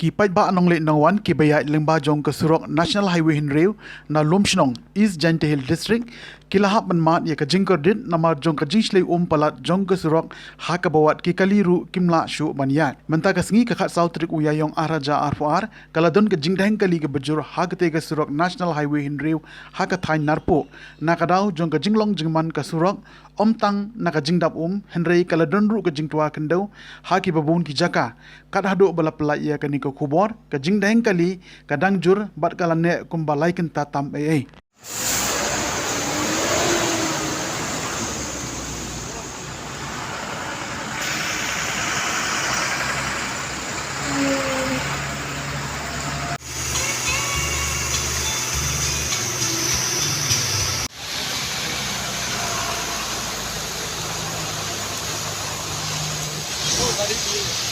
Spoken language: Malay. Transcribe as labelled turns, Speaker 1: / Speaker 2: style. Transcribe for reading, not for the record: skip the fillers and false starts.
Speaker 1: ki ba nongleit nongwan ki baya lyngba jong ke surok National Highway Hinreu na Lumshnong East Jaintia Hills District kilahap manmat ya ke jing Kordit nama jong ke jing Shlei palat jong ke surok ha ke bawat ki kaliru kimla shu banyak menta ke sengi ke khat sautrik uyayong araja arfuar kaladon ke jing daheng kali ke bejur ha ke te ke surok National Highway Hinreu ha ke thain narpo na kadau jong ke jinglong jingman ke surok tang na ka jingdap henrei kaladon ru ke jingtua kendau ha ki babun ki jaka kat hadu bala pelai ya ke ni ke kubor ke jingdang kali kadang jur bat kalane kumbalai kenta tam ai
Speaker 2: Very clear.